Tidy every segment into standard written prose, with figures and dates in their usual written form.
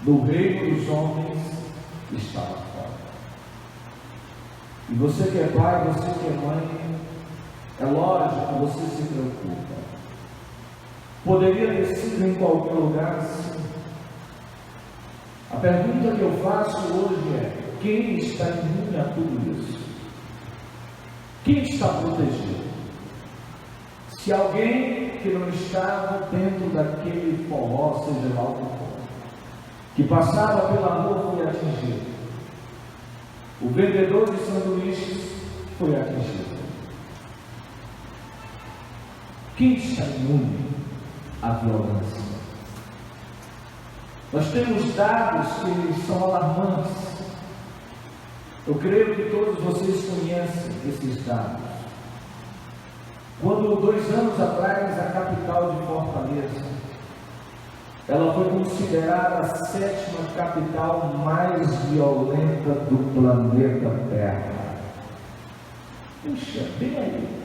no reino dos homens estava fora. E você que é pai, você que é mãe, é lógico que você se preocupa. Poderia ter sido em qualquer lugar, sim. A pergunta que eu faço hoje é: quem está imune a tudo isso? Quem está protegido? Se alguém que não estava dentro daquele forró, seja lá o que for, que passava pela rua foi atingido. O vendedor de sanduíches foi atingido. Quem está imune à violência? Nós temos dados que são alarmantes. Eu creio que todos vocês conhecem esses dados. Quando 2 anos atrás a capital de Fortaleza, ela foi considerada a 7ª capital mais violenta do planeta Terra. Puxa, bem aí.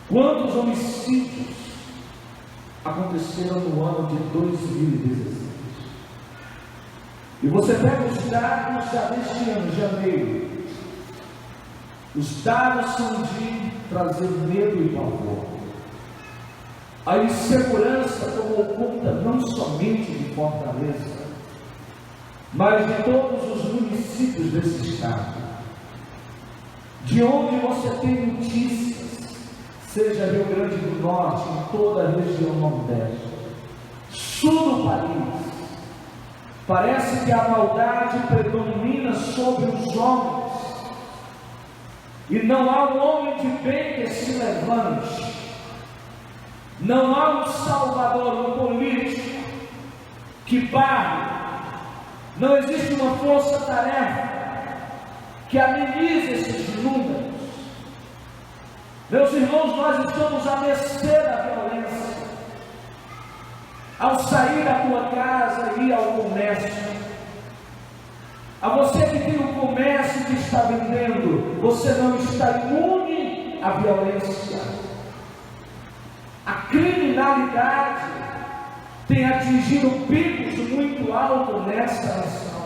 Quantos homicídios aconteceram no ano de 2016? E você pega os dados já deste ano, janeiro. Os dados são de trazer medo e pavor. A insegurança tomou conta não somente de Fortaleza, mas de todos os municípios desse estado. De onde você tem notícias, seja Rio Grande do Norte, em toda a região Nordeste, sul do país, parece que a maldade predomina sobre os homens, e não há um homem de bem que se levante, não há um salvador, um político que barre, não existe uma força-tarefa que amenize esses números. Meus irmãos, nós estamos à mercê da violência. Ao sair da tua casa e ir ao comércio, a você que tem um comércio que está vendendo, você não está imune à violência. A criminalidade tem atingido picos muito altos nesta nação.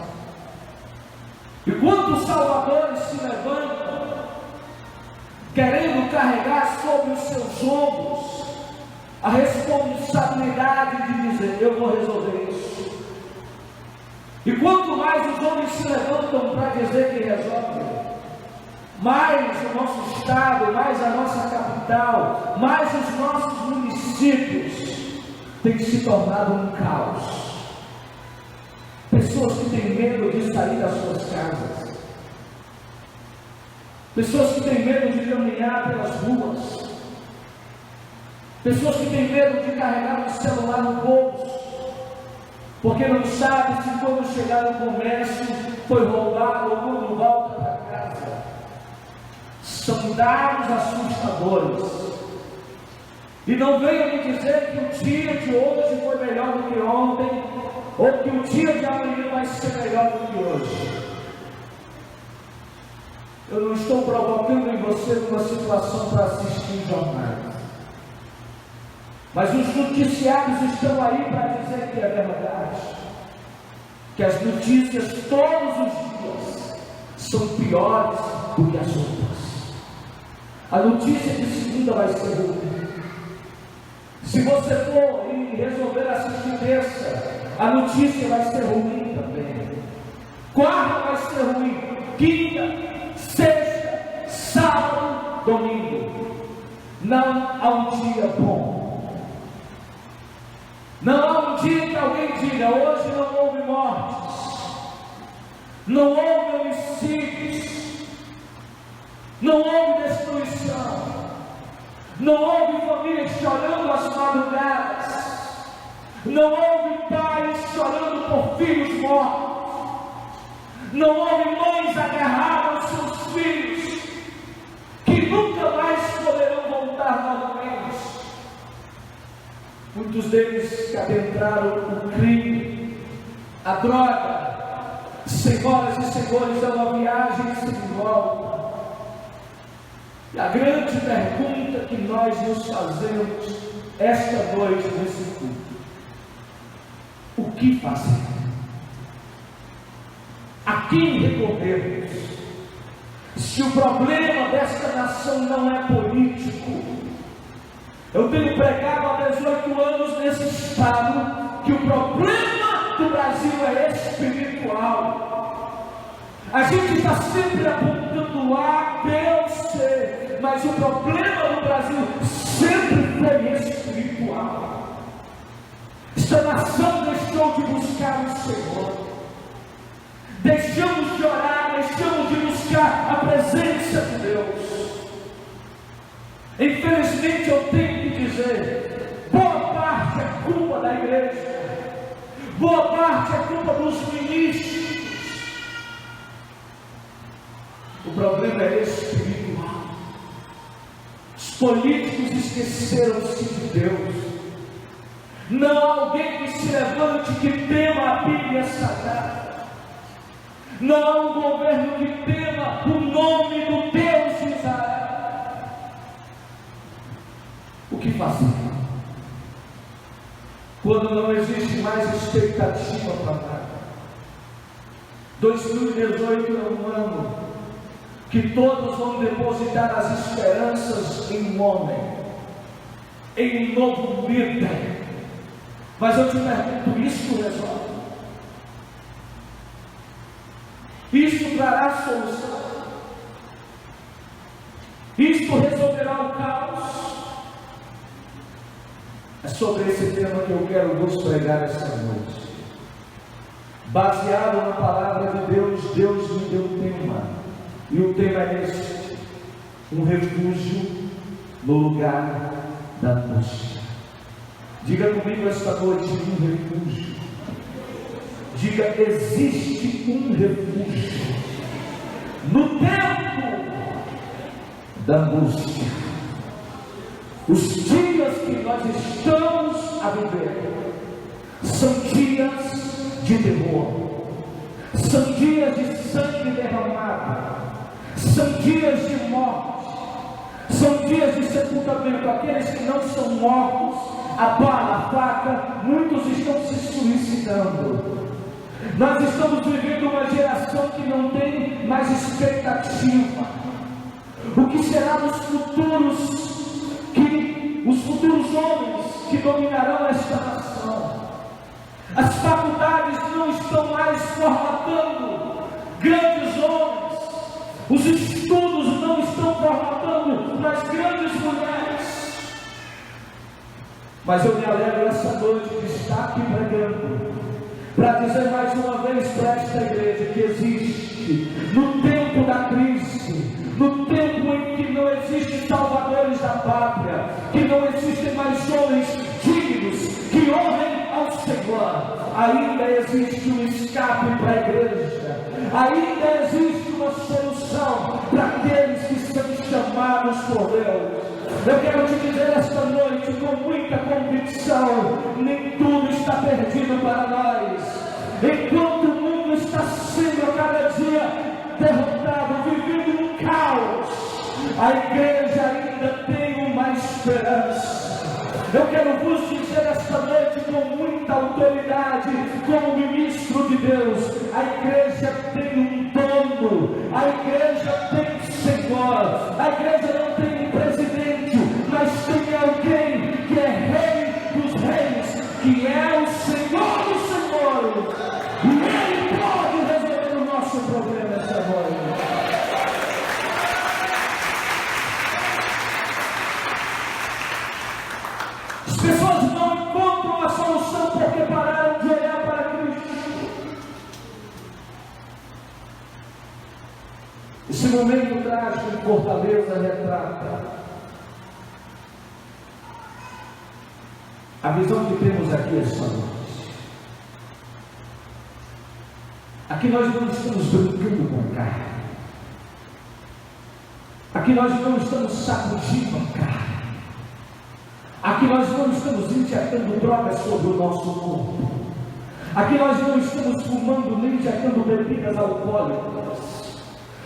E quantos salvadores se levantam, querendo carregar sobre os seus ombros a responsabilidade de dizer: eu vou resolver isso. E quanto mais os homens se levantam para dizer que resolvem, mais o nosso estado, mais a nossa capital, mais os nossos municípios têm se tornado um caos. Pessoas que têm medo de sair das suas casas, pessoas que têm medo de caminhar pelas ruas, pessoas que têm medo de carregar o celular no bolso, porque não sabe se quando chegar no comércio foi roubado ou quando volta para casa. São dados assustadores. E não venha me dizer que o dia de hoje foi melhor do que ontem, ou que o dia de amanhã vai ser melhor do que hoje. Eu não estou provocando em você uma situação para assistir jornais, mas os noticiários estão aí para dizer que é verdade, que as notícias todos os dias são piores do que as outras. A notícia de segunda vai ser ruim. Se você for e resolver assistir terça, a notícia vai ser ruim também. Quarta vai ser ruim. Quinta, sexta, sábado, domingo. Não há um dia bom. Não há um dia que alguém diga: hoje não houve mortes, não houve homicídios, não houve destruição, não houve famílias chorando às madrugadas, não houve pais chorando por filhos mortos, não houve mães agarradas aos seus filhos, que nunca mais poderão voltar novamente. Muitos deles que adentraram o crime, a droga. Senhoras e senhores, é uma viagem sem volta. E a grande pergunta que nós nos fazemos esta noite nesse culto: o que fazer? A quem recorrermos? Se o problema desta nação não é político, eu tenho pregado há 18 anos nesse estado que o problema do Brasil é espiritual. A gente está sempre apontando A, B, C, mas o problema do Brasil sempre foi espiritual. Esta nação deixou de buscar o Senhor, deixamos de orar, deixamos de buscar a presença de Deus. Infelizmente eu tenho que dizer, boa parte é culpa da igreja, boa parte é culpa dos ministros. O problema é espiritual. Os políticos esqueceram-se de Deus. Não há alguém que se levante que tema a Bíblia Sagrada. Não há um governo que tema o nome do Deus de Israel. O que fazer? Quando não existe mais expectativa para nada. 2018 é um ano que todos vão depositar as esperanças em um homem, em um novo líder. Mas eu te pergunto, isso resolve? Isso trará solução? Isto resolverá o caos? É sobre esse tema que eu quero vos pregar esta noite. Baseado na palavra de Deus, Deus me deu um tema. E o tema é este: um refúgio no lugar da angústia. Diga comigo esta noite, um refúgio. Diga, existe um refúgio no tempo da angústia. Os dias que nós estamos a viver são dias de terror, são dias de sangue derramado, são dias de morte, são dias de sepultamento. Aqueles que não são mortos, a bala, a faca, muitos estão se suicidando. Nós estamos vivendo uma geração que não tem mais expectativa. O que será nos futuros, os futuros homens que dominarão esta nação? As faculdades não estão mais formatando grandes homens, os estudos não estão formatando as grandes mulheres. Mas eu me alegro essa noite de estar aqui pregando, para dizer mais uma vez para esta igreja que existe, no tempo da crise, no tempo em que não existem salvadores da pátria, que não existem mais homens dignos que honrem ao Senhor, ainda existe um escape para a igreja, ainda existe uma solução para aqueles que são chamados por Deus. Eu quero te dizer esta noite com muita convicção: nem tudo está perdido para nós. Enquanto o mundo está sendo a cada dia derrotado, vivendo um caos, a igreja ainda tem uma esperança. Eu quero vos dizer esta noite com muita autoridade, como ministro de Deus: a igreja tem um dono, a igreja tem Senhor, a igreja não tem um presidente, mas tem alguém que é Rei dos Reis, que é o Senhor dos Senhores, e Ele pode resolver o nosso problema esta noite. As pessoas não encontram a solução porque pararam de olhar para Cristo. Esse momento trágico de Fortaleza retrata a visão que temos aqui esta noite. Aqui nós não estamos brincando com carne. Aqui nós não estamos sacudindo a carne. Aqui nós não estamos injetando drogas sobre o nosso corpo. Aqui nós não estamos fumando nem injetando bebidas alcoólicas.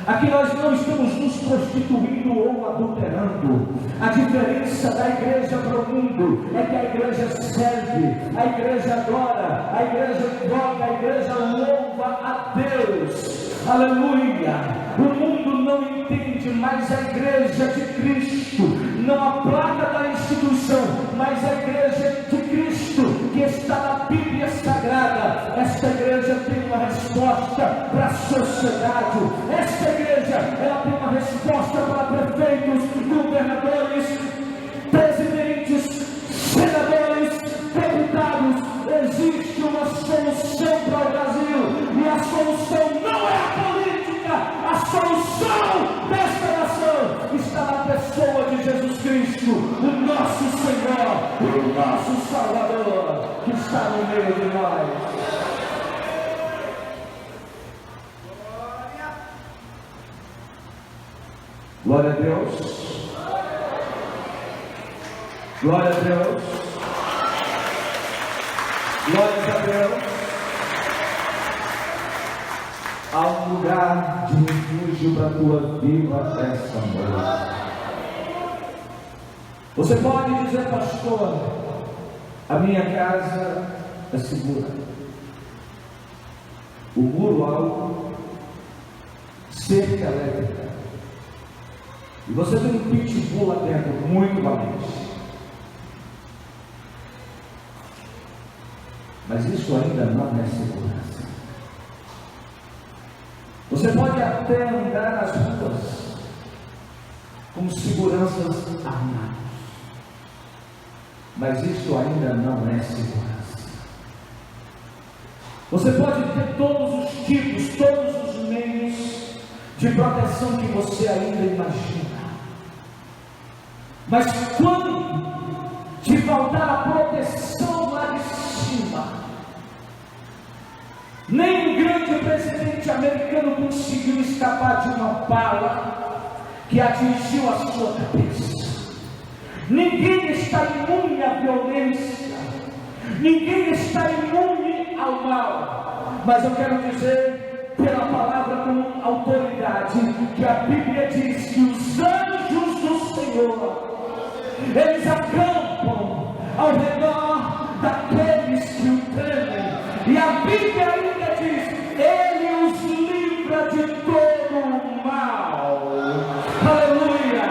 Aqui nós não estamos nos prostituindo ou adulterando. A diferença da igreja para o mundo é que a igreja serve, a igreja adora, a igreja toca, a igreja louva a Deus. Aleluia! O mundo não entende, mas a igreja de Cristo, não a placa da instituição, mas a igreja de Cristo que está na Bíblia Sagrada. Esta igreja tem uma resposta para a sociedade. Esta igreja, ela tem uma resposta para prefeitos, governadores, presidentes, senadores, deputados. Existe uma solução para o Brasil, e a solução não é a política. A solução desta nação está na pessoa de Jesus Cristo, o nosso Senhor, o nosso Salvador, que está no meio de nós. Glória a Deus. Glória a Deus. Glória a Deus. Há um lugar de refúgio para a tua vida esta noite. Você pode dizer, pastor, a minha casa é segura. O muro alto, cerca elétrica. E você tem um pitbull lá dentro, muito valente. Mas isso ainda não é segurança. Você pode até andar nas ruas com seguranças armadas, mas isso ainda não é segurança. Você pode ter todos os tipos, todos os meios de proteção que você ainda imagina, mas quando te faltar a proteção lá de cima, nem um grande presidente americano conseguiu escapar de uma bala que atingiu a sua cabeça. Ninguém está imune à violência, ninguém está imune ao mal. Mas eu quero dizer, pela palavra com autoridade, que a Bíblia diz que os anjos do Senhor, eles acampam ao redor daqueles que o temem. E a Bíblia ainda diz: Ele os livra de todo o mal. Aleluia!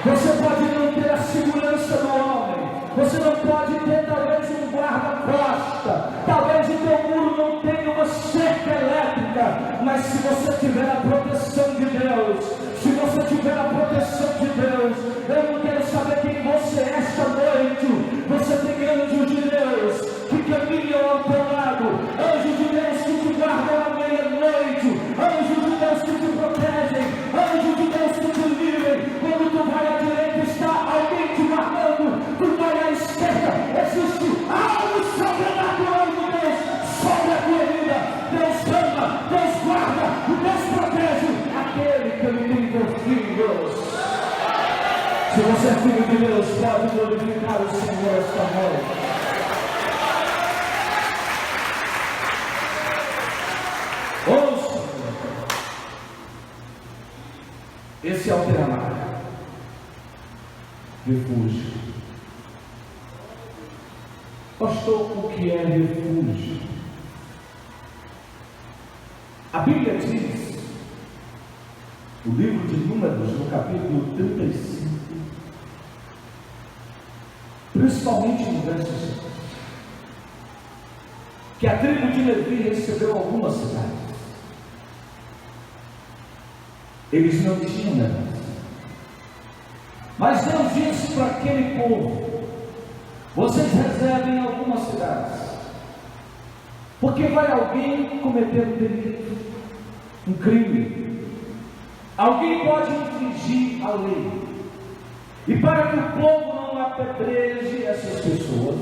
Você pode não ter a segurança do homem, você não pode ter talvez um guarda-costa, talvez o teu muro não tenha uma cerca elétrica, mas se você tiver a proteção de Deus, se você tiver a proteção de Deus, eu não quero saber quem você é esta noite. Você tem anjos de Deus que caminham ao teu lado, anjos de Deus que te guardam à meia-noite, anjos de Deus que te protegem, anjos de Deus que te livrem. Quando tu vai à direita está alguém te guardando, tu vai à esquerda, existe algo sobrenatural de Deus sobre a tua vida. Deus ama, Deus guarda, Deus protege aquele que ele tem por filhos. Se você é filho de Deus, pode glorificar o Senhor esta noite. Ouça, esse é o tema: refúgio. Pastor, o que é refúgio? A Bíblia diz, o livro de Números, no capítulo 35, principalmente no verso 5, que a tribo de Levi recebeu algumas cidades. Eles não tinham herança, mas Deus disse para aquele povo: vocês reservem algumas cidades, porque vai alguém cometer um delito, um crime, alguém pode infringir a lei, e para que o povo não apedreje essas pessoas,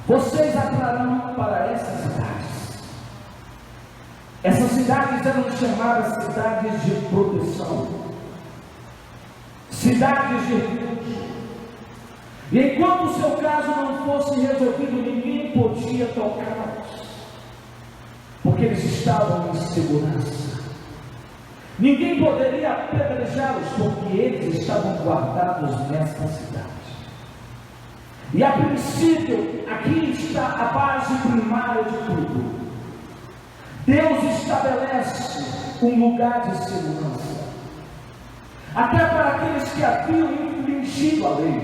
vocês atrarão para essas cidades. Essas cidades eram chamadas cidades de proteção, cidades de refúgio. E enquanto o seu caso não fosse resolvido, ninguém podia tocá-los, porque eles estavam em segurança. Ninguém poderia apedrejá-los, porque eles estavam guardados nesta cidade. E a princípio, aqui está a base primária de tudo. Deus estabelece um lugar de segurança, até para aqueles que haviam infringido a lei,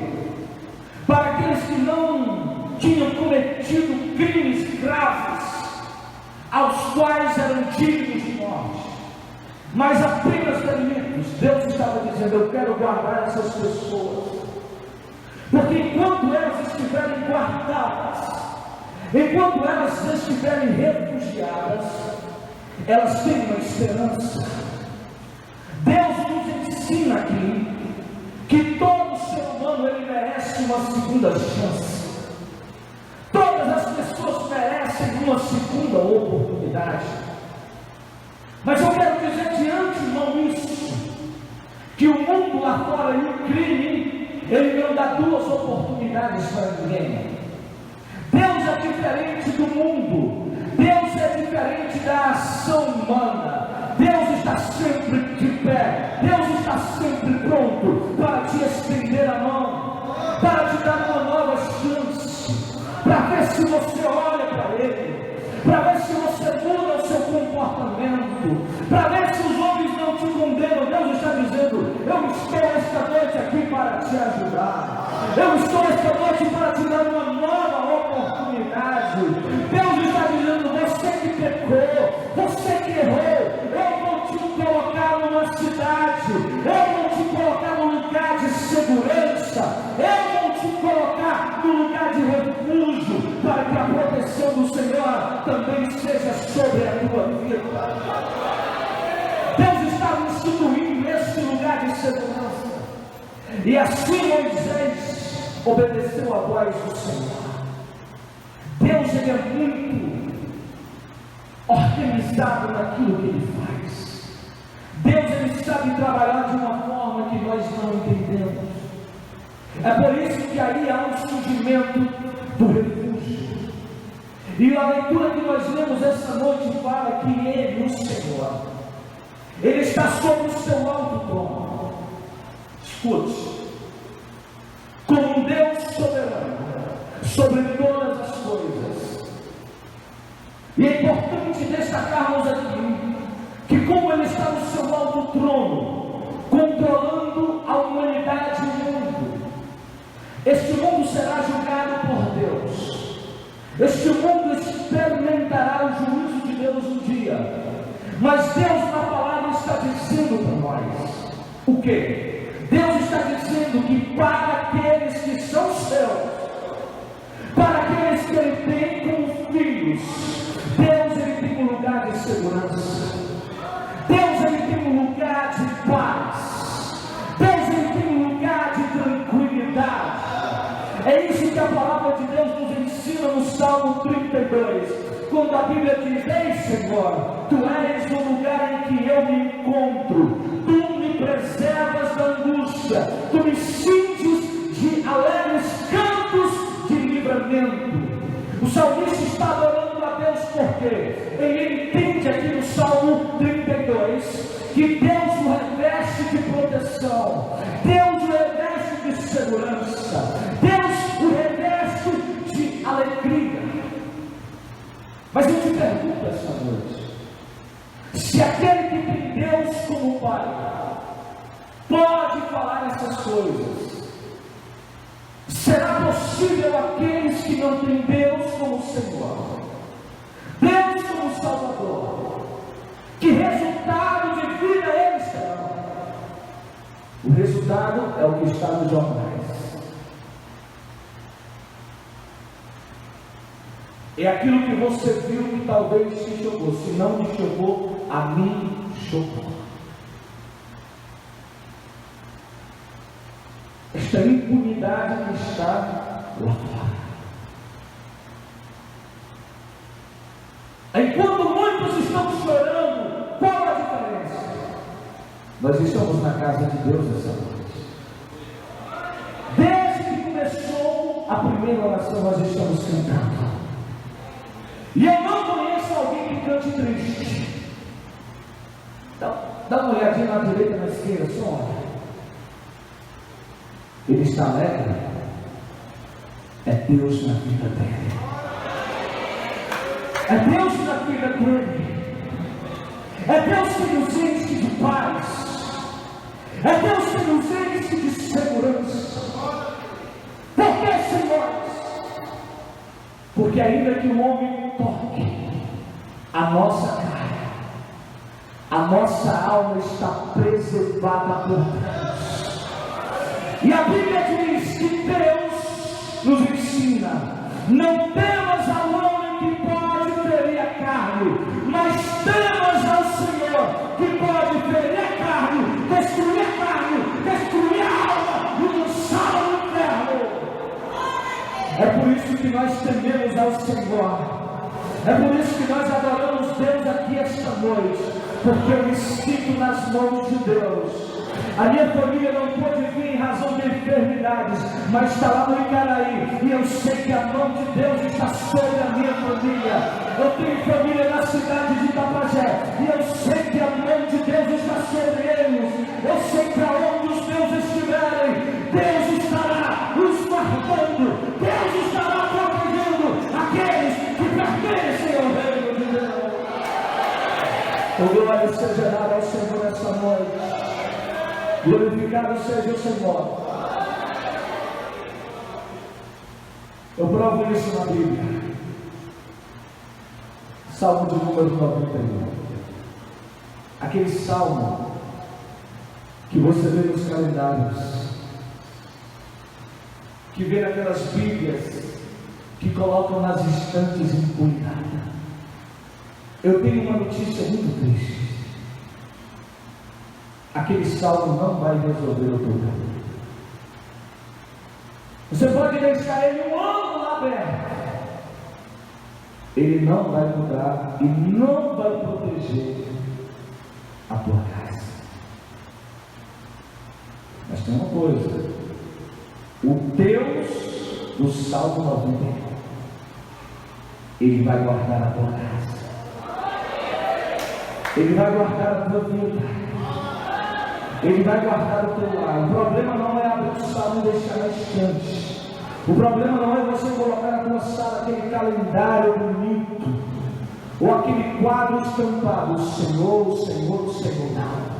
para aqueles que não tinham cometido crimes graves, aos quais eram dignos de morte, mas apenas delitos. Deus estava dizendo: eu quero guardar essas pessoas, porque enquanto elas estiverem guardadas, enquanto elas estiverem refugiadas, elas têm uma esperança. Deus nos ensina aqui que todo ser humano ele merece uma segunda chance. Todas as pessoas merecem uma segunda oportunidade. Mas eu quero dizer de antemão isso, que o mundo lá fora, e o crime, ele não dá duas oportunidades para ninguém. Deus é diferente do mundo. Deus é diferente da ação humana. Deus está sempre de pé. Deus está sempre pronto para te estender a mão, para te dar uma nova chance, para ver se você olha para Ele, para ver se você muda o seu comportamento, para ver se os homens não te condenam. Deus está dizendo: eu estou esta noite aqui para te ajudar. Eu estou esta noite para te dar uma nova oportunidade. Deus está dizendo: você que pecou, você que errou, eu vou te colocar numa cidade, eu vou te colocar num lugar de segurança, eu vou te colocar num lugar de refúgio, para que a proteção do Senhor também seja sobre a tua vida. Deus está instituindo esse lugar de segurança, e assim Moisés obedeceu a voz do Senhor. Deus ele é muito organizado naquilo que Ele faz. Deus ele sabe trabalhar de uma forma que nós não entendemos. É por isso que aí há um surgimento do refúgio. E a leitura que nós lemos essa noite fala que Ele, o Senhor, Ele está sobre o seu alto trono. Escute, como um Deus soberano sobre todas as coisas. E é importante destacarmos aqui que, como Ele está no seu alto trono, controlando a humanidade e o mundo, este mundo será julgado por Deus. Este mundo experimentará o juízo de Deus um dia. Mas Deus na palavra está dizendo para nós o quê? Deus está dizendo que para aqueles que são seus, para aqueles que Ele tem como filhos, Deus ele tem um lugar de segurança. Deus ele tem um lugar de paz. Deus ele tem um lugar de tranquilidade. É isso que a palavra de Deus nos ensina no Salmo 32, quando a Bíblia diz: ei Senhor, Tu és o lugar em que eu me encontro, Tu me preservas da angústia, Tu me cinges de alegres cantos de livramento. O salmista está adorando a Deus porque ele entende aqui no Salmo 32 que Deus o reveste de proteção, Deus o reveste de segurança, Deus o reveste de alegria. Mas eu te pergunto esta noite, se aquele que tem Deus como Pai pode falar essas coisas, será possível aqueles que não têm Deus como Senhor, Deus como Salvador, que resultado de vida eles terão? O resultado é o que está nos jornais. É aquilo que você viu que talvez te chocou. Se não te chocou, a mim chocou. Esta impunidade que está lá fora. Enquanto muitos estão chorando, qual a diferença? Nós estamos na casa de Deus essa noite. Desde que começou a primeira oração, nós estamos cantando. E eu não conheço alguém que cante triste. Então, Dá uma olhadinha na direita e na esquerda, só olha. Ele está alegre? É Deus na vida dele. É Deus na vida dele. É Deus que nos enche de paz. É Deus que nos enche de segurança. Por que, senhores? Porque ainda que o homem toque a nossa carne, a nossa alma está preservada por Deus. E a Bíblia diz que Deus nos ensina: não temas ao homem que pode ferir a carne, mas temas ao Senhor que pode ferir a carne, destruir a alma e lançá-la no inferno. É por isso que nós tememos ao Senhor. É por isso que nós adoramos Deus aqui esta noite, porque eu me sinto nas mãos de Deus. A minha família não pôde vir em razão de enfermidades, mas está lá no Icaraí, e eu sei que a mão de Deus está sobre a minha família. Eu tenho família na cidade de Itapajé, e eu sei que a mão de Deus está sobre eles. Eu sei que aonde os meus estiverem, Deus estará os guardando, Deus estará protegendo aqueles que pertencem ao reino de Deus. O glória seja dada ao Senhor esta noite. Glorificado seja o Senhor. Eu provo isso na Bíblia. Salmo de número 91. Aquele salmo que você vê nos calendários, que vê naquelas Bíblias que colocam nas estantes empunhadas. Eu tenho uma notícia muito triste. Aquele salmo não vai resolver o problema. Você pode deixar ele um ano lá aberto, ele não vai mudar e não vai proteger a tua casa. Mas tem uma coisa: o Deus do Salmo 91, ele vai guardar a tua casa, ele vai guardar a tua vida, ele vai guardar o teu lar. O problema não é abrir o salmo e deixar na estante. O problema não é você colocar na tua sala aquele calendário bonito, ou aquele quadro estampado: o Senhor, o Senhor, o Senhor. Não.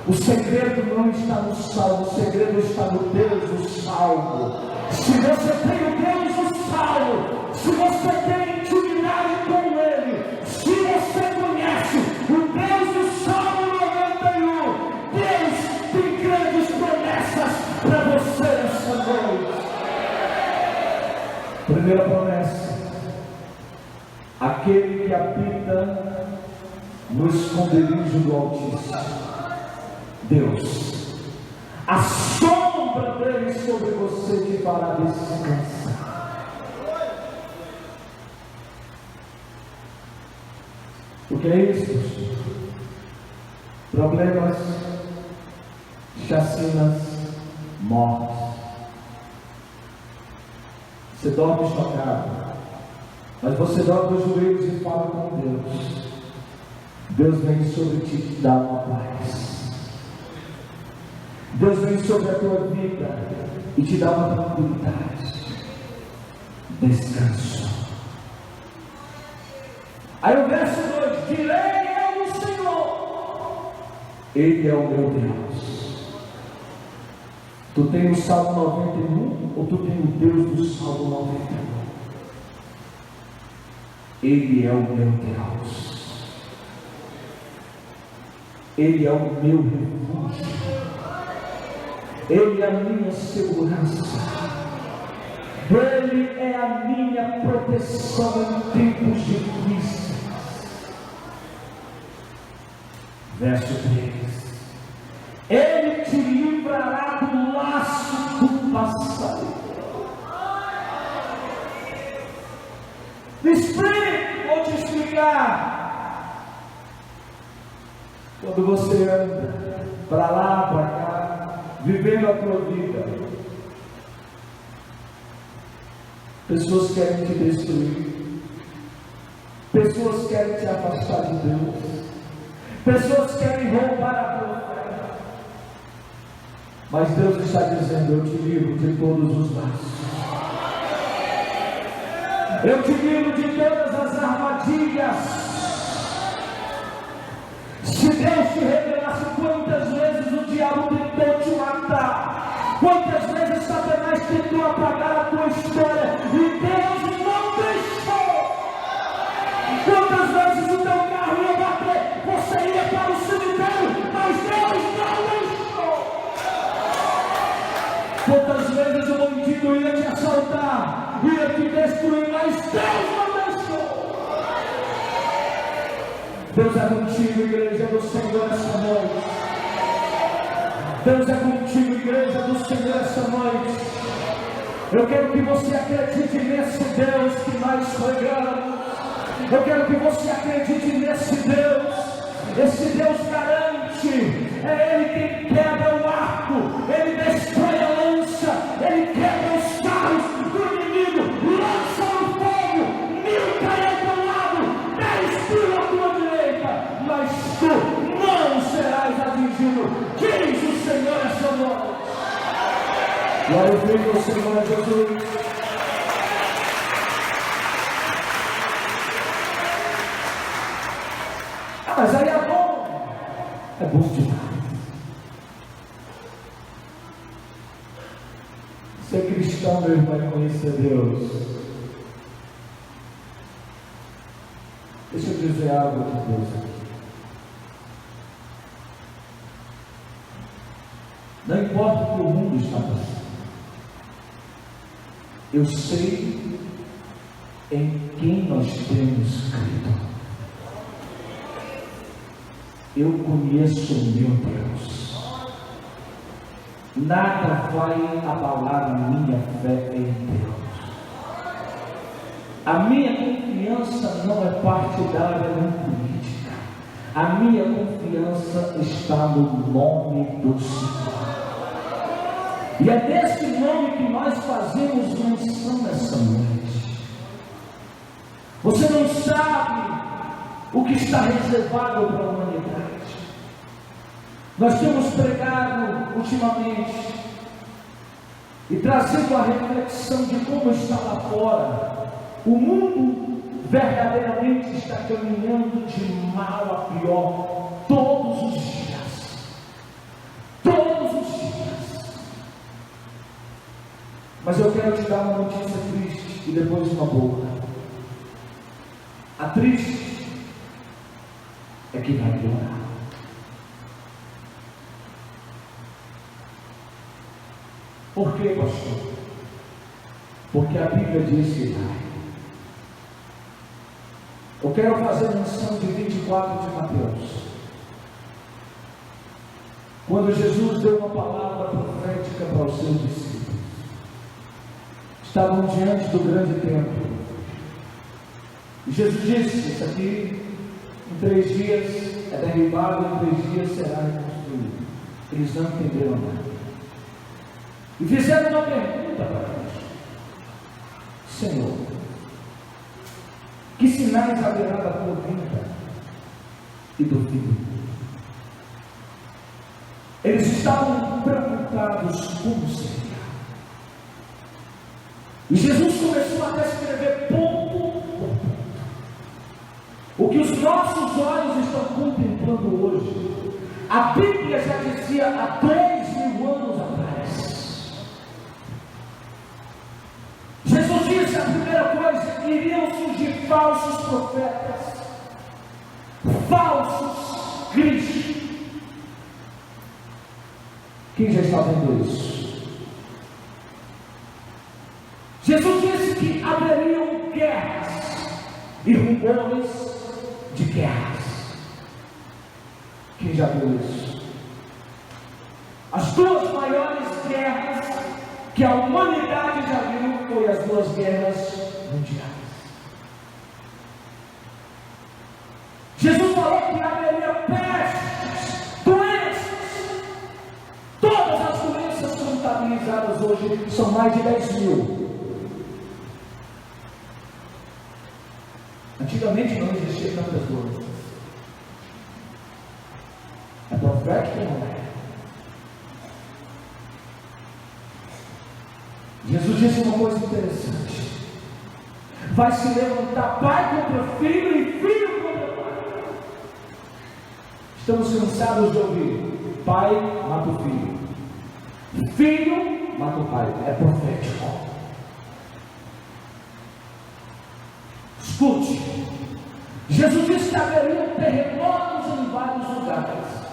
O segredo não está no salmo, o segredo está no Deus do salmo. Se você tem o Deus do salmo, se você tem intimidade com Ele, se você conhece o Deus do salmo 91, Deus tem grandes promessas para você essa noite. Primeira promessa: aquele que habita no esconderijo do Altíssimo, Deus, a sombra dele sobre você te fará descansar. O que é isso? Problemas, chacinas, mortes. Você dorme chocado, mas você dobra os joelhos e fala com Deus. Deus vem sobre ti e te dá uma paz. Deus vem sobre a tua vida e te dá uma tranquilidade, descanso. Aí o verso 2: direi eu do Senhor, Ele é o meu Deus. Tu tem o Salmo 91 ou tu tem o Deus do Salmo 91? Ele é o meu Deus. Ele é o meu refúgio. Ele é a minha segurança. Ele é a minha proteção em tempos de crise. Verso 3: Ele te livrará do laço do passarinho. Me explique, vou te explicar. Quando você anda para lá, para cá, vivendo a tua vida, pessoas querem te destruir, pessoas querem te afastar de Deus, pessoas querem roubar para a tua fé. Mas Deus está dizendo: eu te livro de todos os laços. Eu te livro de todas as armadilhas. Se Deus te revelasse quantas vezes o diabo tentou te matar, quantas vezes Satanás tentou apagar a tua história, e Deus não deixou. Quantas vezes o teu carro ia bater, você ia para o cemitério, mas Deus não deixou. Quantas vezes o bandido ia te assaltar, ia te destruir, mas Deus não deixou. Deus é contigo, igreja do Senhor, essa noite. Deus é contigo, igreja do Senhor, essa noite. Eu quero que você acredite nesse Deus que nós pregamos. Eu quero que você acredite nesse Deus. Esse Deus garante. É Ele quem quebra o arco, Ele destrói a lança, Ele quebra os carros do inimigo, lança no fogo, 1000 caem ao teu lado, 10.000 à tua direita, mas tu não serás atingido, diz o Senhor essa noite. Glória ao Filho do Senhor Jesus. Mas aí é bom demais. Ser cristão, meu irmão, é conhecer Deus. Deixa eu dizer algo de Deus aqui. Não importa o que o mundo está passando, eu sei em quem nós temos crido. Eu conheço o meu Deus. Nada vai abalar a minha fé em Deus. A minha confiança não é partidária nem política. A minha confiança está no nome do Senhor. E é desse nome que nós fazemos menção nessa noite. Você não sabe o que está reservado para a humanidade. Nós temos pregado ultimamente e trazido a reflexão de como está lá fora. O mundo verdadeiramente está caminhando de mal a pior todos os dias. Todos os dias. Mas eu quero te dar uma notícia triste e depois uma boa. A triste é que vai piorar. Por quê, pastor? Porque a Bíblia diz que vai. Eu quero fazer menção de 24 de Mateus. Quando Jesus deu uma palavra profética para os seus discípulos. Estavam diante do grande templo. E Jesus disse: isso aqui em 3 dias é derribado, em 3 dias será reconstruído. Eles não entenderam nada. E fizeram uma pergunta para Deus: Senhor, que sinais haverá da tua vinda e do fim do mundo? Eles estavam preocupados como seria. E Jesus começou a descrever ponto por ponto o que os nossos olhos estão contemplando hoje. A Bíblia já dizia há 3.000 anos atrás. Jesus disse: a primeira coisa, iriam surgir falsos profetas, falsos cristos. Quem já está vendo isso? Jesus disse que haveriam guerras e rumores de guerras. Quem já viu isso? As 2 maiores guerras que a humanidade já viu foi as 2 guerras mundiais. Jesus falou que haveria pestes, doenças. Todas as doenças contabilizadas hoje são mais de 10.000. Antigamente não existiam tantas doenças. É profético ou não é? Jesus disse uma coisa interessante: vai se levantar pai contra filho e filho contra pai. Estamos cansados de ouvir: pai mata o filho, filho mata o pai. É profético. Escute, Jesus disse que haveriam terremotos em vários lugares.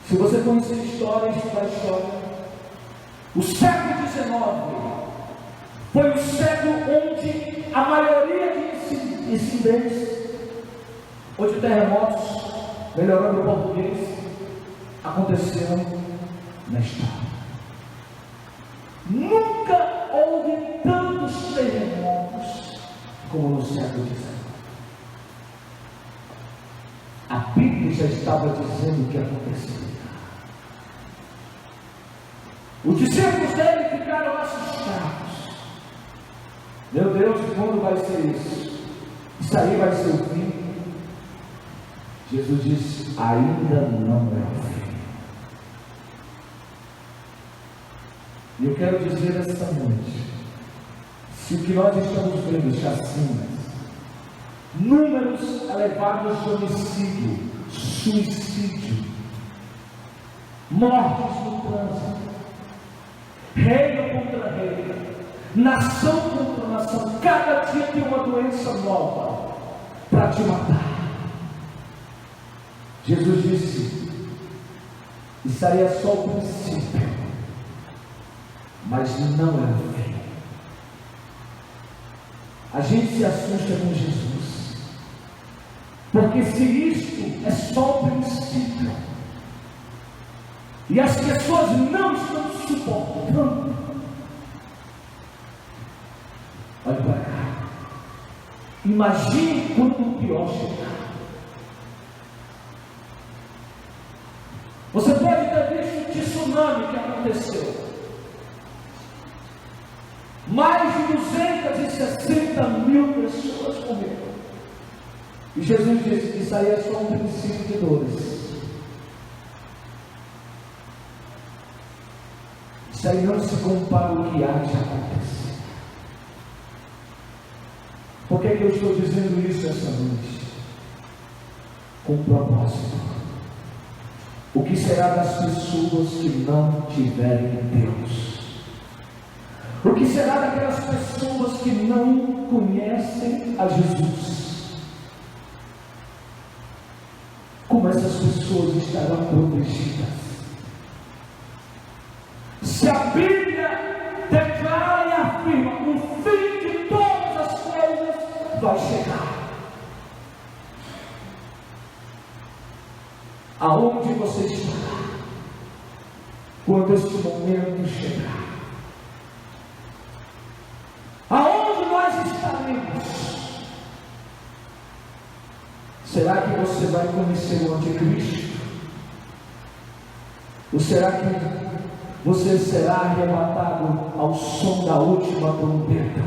Se você conhecer histórias da história, o século XIX foi o século onde a maioria de incidentes, ou de terremotos, melhorando o português, aconteceram na história. Nunca houve tantos terremotos como no século XIX. A Bíblia já estava dizendo o que aconteceria. Os discípulos dele ficaram assustados. Meu Deus, quando vai ser isso? Isso aí vai ser o fim? Jesus disse: ainda não é o fim. E eu quero dizer esta noite, se o que nós estamos vendo, chacinas, números elevados de homicídio, suicídio, mortes no trânsito, reino contra reino, nação contra nação, cada dia tem uma doença nova para te matar. Jesus disse: isso aí é só o princípio, mas não é o fim. A gente se assusta com Jesus, porque se isto é só o princípio, e as pessoas não estão suportando, olha para cá, imagine quando o pior chegar. Você pode ter visto o tsunami que aconteceu. Mais de 260 mil pessoas morreram. E Jesus disse que isso aí é só um princípio de dores. Isso aí não se compara ao que há de acontecer. Por que eu estou dizendo isso essa noite? Com propósito. O que será das pessoas que não tiverem Deus? O que será daquelas pessoas que não conhecem a Jesus? Como essas pessoas estarão protegidas? Se a Bíblia declara e afirma que o fim de todas as coisas vai chegar, aonde você estará quando este momento chegar? Aonde nós estaremos? Será que você vai conhecer o anticristo? Ou será que você será arrebatado ao som da última trombeta?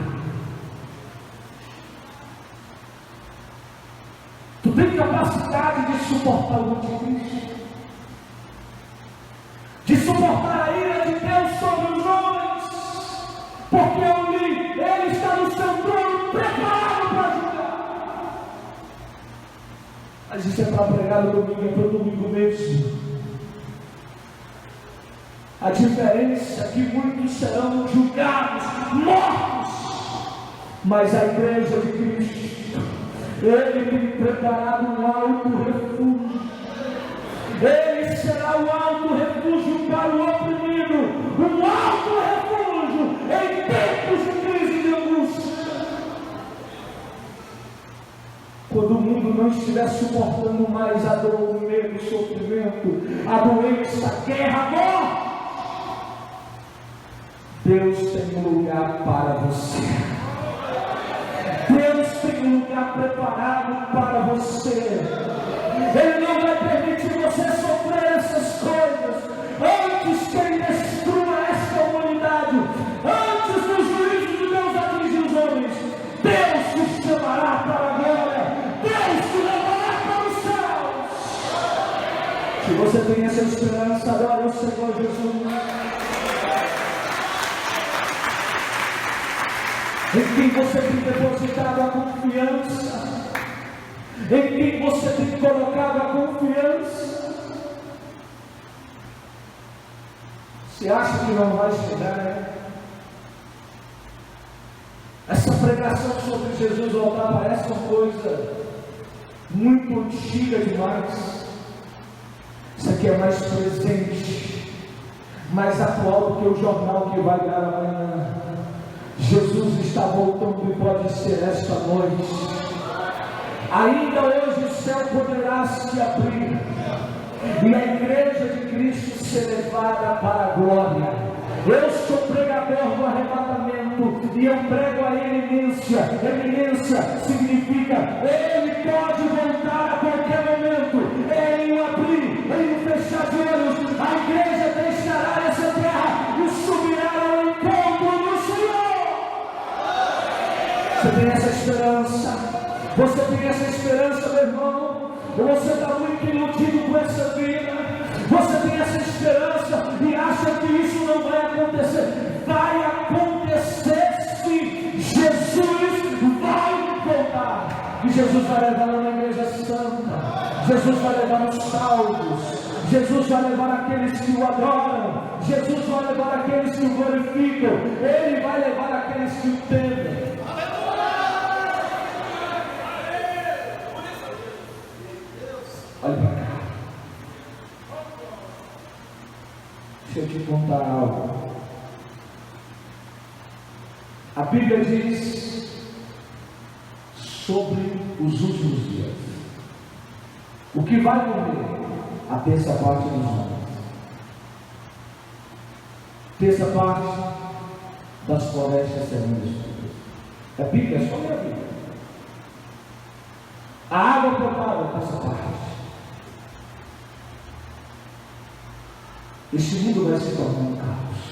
Tu tem capacidade de suportar o anticristo? De suportar a ira de Deus sobre os homens? Porque eu li, ele está no seu trono preparado para julgar. Mas isso é para pregar no domingo, é para o domingo mesmo. A diferença é que muitos serão julgados, mortos, mas a igreja de Cristo, ele tem preparado um alto refúgio. Ele será o alto refúgio para o oprimido, um alto refúgio em tempos de crise e de angústia. Quando o mundo não estiver suportando mais a dor, o medo, o sofrimento, a doença, a guerra, a morte, Deus tem um lugar para você. Deus tem um lugar preparado para você. Ele não vai permitir você sofrer essas coisas antes que Ele destrua esta humanidade, antes do juízo de Deus atingir os homens. Deus te chamará para a glória, Deus te levará para os céus. Se você tem essa esperança, adore o Senhor Jesus. Em quem você tem depositado a confiança, em quem você tem colocado a confiança. Você acha que não vai chegar, né? Essa pregação sobre Jesus voltar parece uma coisa muito antiga demais. Isso aqui é mais presente, mais atual do que o jornal que vai dar amanhã. Jesus está voltando e pode ser esta noite. Ainda hoje o céu poderá se abrir e a igreja de Cristo ser levada para a glória. Eu sou pregador do arrebatamento e eu prego a eminência. Eminência significa Ele pode voltar a qualquer momento. Em um abrir, em um fechar de olhos, a igreja deixará essa terra e subirá ao encontro do Senhor. Você tem essa esperança? Você tem essa esperança, meu irmão? Ou você está muito iludido com essa vida? Você tem essa esperança e acha que isso não vai acontecer? Vai acontecer sim. Jesus vai voltar. E Jesus vai levar uma igreja santa. Jesus vai levar os salvos. Jesus vai levar aqueles que o adoram. Jesus vai levar aqueles que o glorificam. Ele vai levar aqueles que o temem. Olha para cá. Deixa eu te contar algo. A Bíblia diz sobre os últimos dias. O que vai morrer? A terça parte dos homens. Terça parte das florestas serão destruídas. É Bíblia, é só a Bíblia. A água potável, terça parte. Este mundo vai se tornar um caos.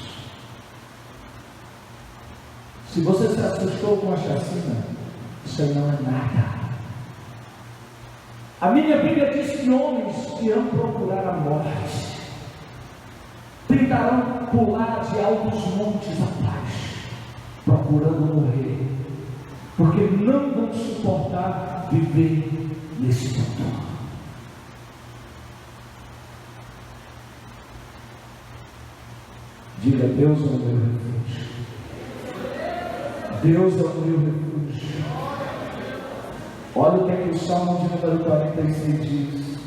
Se você se assustou com a chacina, isso aí não é nada. A minha Bíblia diz que homens irão procurar a morte, tentarão pular de altos montes abaixo, procurando morrer, porque não vão suportar viver nesse mundo. Diga: Deus é o meu refúgio. Deus é o meu refúgio. Olha o que é que o Salmo de número 46 diz.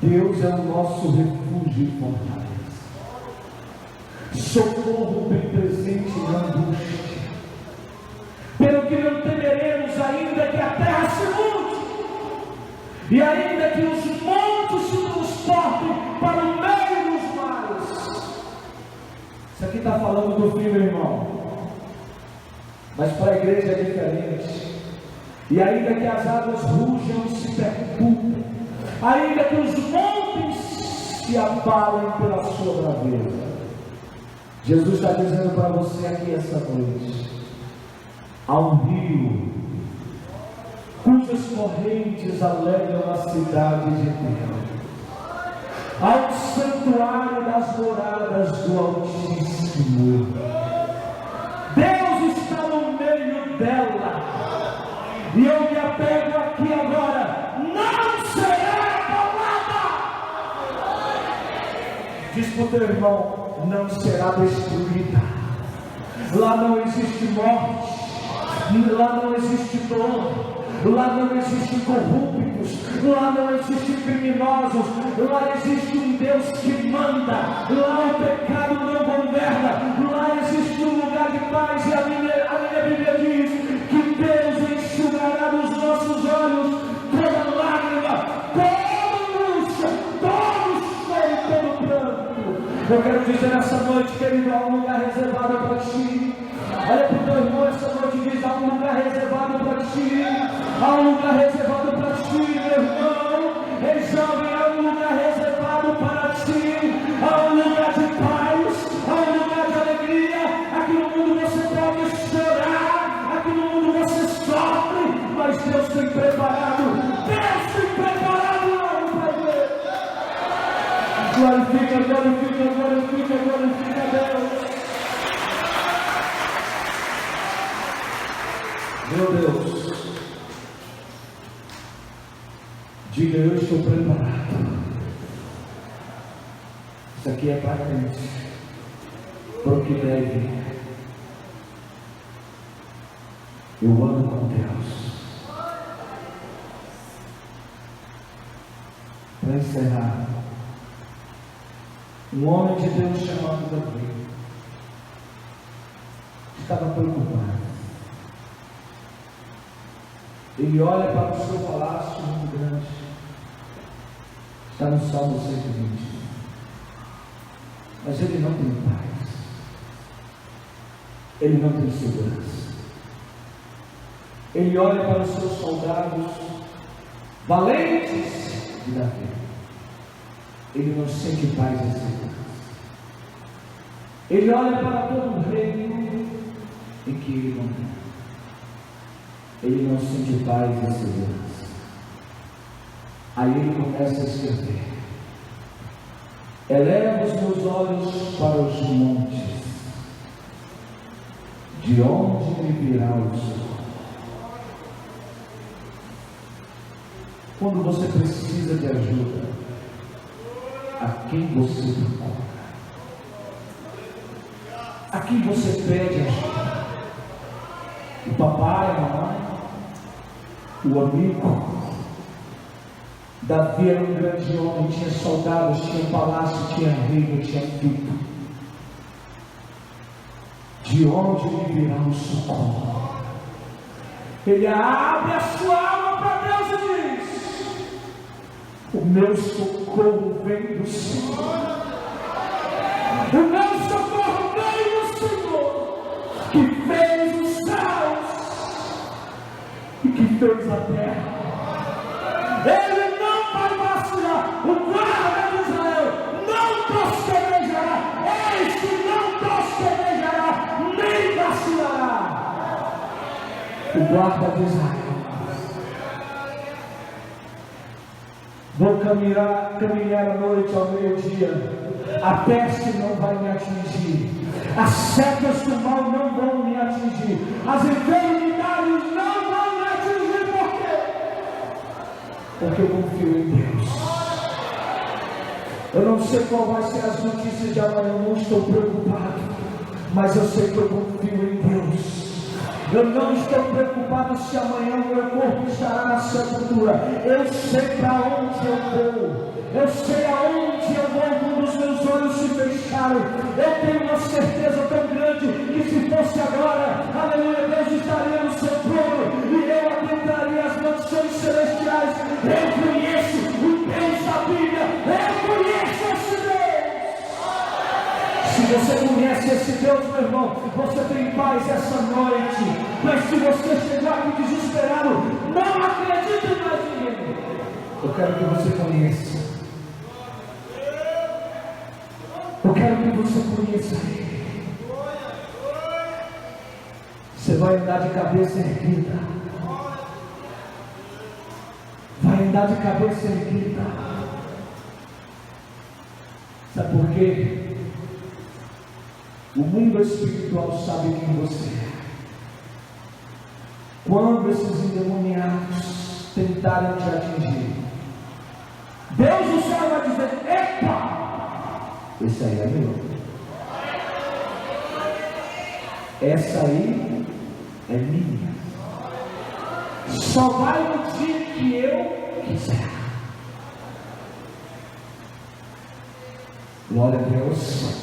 Deus é o nosso refúgio e fortaleza, socorro bem presente na angústia. Pelo que não temeremos, ainda que a terra se mude, e ainda que os montes se transportem para o meio dos mares. Isso aqui está falando do fim, meu irmão. Mas para a igreja é diferente. E ainda que as águas rujam e se perturbem, ainda que os montes se abalem pela sua braveza, Jesus está dizendo para você aqui essa noite: há um rio cujas correntes alegram a cidade de Deus, há um santuário das moradas do Altíssimo. Deus está no meio dela. E eu me apego aqui agora: não será abalada. Diz para o teu irmão: não será destruída. Lá não existe morte, lá não existe dor, lá não existe corruptos, lá não existe criminosos, lá existe um Deus que manda, lá o pecado não governa, lá existe um lugar de paz. E a minha Bíblia diz que Deus enxugará dos nossos olhos toda lágrima, toda angústia, todo choro, todo pranto. Eu quero dizer nessa noite, querido, há um lugar reservado para ti. Olha para o teu irmão essa noite e diz: há um lugar reservado para ti. Há um lugar reservado para ti, meu irmão. Ei, jovem, há um lugar reservado para ti. Há um lugar de paz, há um lugar de alegria. Aqui no mundo você pode chorar, aqui no mundo você sofre, mas Deus tem preparado algo para você. Diga: eu estou preparado. Isso aqui é para crente, para o que deve. Eu ando com Deus. Para encerrar, um homem de Deus chamado Davi estava preocupado. Ele olha para o seu palácio muito grande. Está no Salmo 120. Mas ele não tem paz. Ele não tem segurança. Ele olha para os seus soldados valentes de Davi. Ele não sente paz e segurança. Ele olha para todo o reino em que ele não tem. Ele não sente paz e segurança. Aí ele começa a escrever: eleva os meus olhos para os montes, de onde me virá o socorro? Quando você precisa de ajuda, a quem você procura? A quem você pede ajuda? O papai, a mamãe? O amigo? Davi era um grande homem, tinha soldados, tinha palácio, tinha reino, tinha tudo. De onde lhe virá o socorro? Ele abre a sua alma para Deus e diz: o meu socorro vem do Senhor. O meu socorro vem do Senhor, que fez os céus e que fez a terra. Ele não vai vacilar. O guarda de Israel não tosquenejará. Este não tosquenejará, nem vacilará. O guarda de Israel. Vou caminhar à noite ao meio-dia. A peste não vai me atingir. As setas do mal não vão me atingir. As enfermidades não vão me atingir. Por quê? Porque eu confio em Deus. Eu não sei qual vai ser as notícias de amanhã. Eu não estou preocupado. Mas eu sei que eu confio em Deus. Eu não estou preocupado se amanhã o meu corpo estará na sepultura. Eu sei para onde eu vou. Eu sei aonde eu vou quando os meus olhos se fecharam. Eu tenho uma certeza tão grande que se fosse agora, aleluia, Deus estaria no seu trono e eu adentraria as mansões celestiais. Eu conheço o Deus da Bíblia. Eu conheço esse Deus. Se você conhece esse Deus, meu irmão, você tem paz essa noite. Mas se você chegar aqui desesperado, não acredite mais em ninguém. Eu quero que você conheça. Eu quero que você conheça Ele. Você vai andar de cabeça erguida. Vai andar de cabeça erguida. Sabe por quê? O mundo espiritual sabe quem você é. Quando esses endemoniados tentarem te atingir, Deus do céu vai dizer: epa! Esse aí é meu. Essa aí é minha. Só vai no dia que eu quiser. Glória a Deus.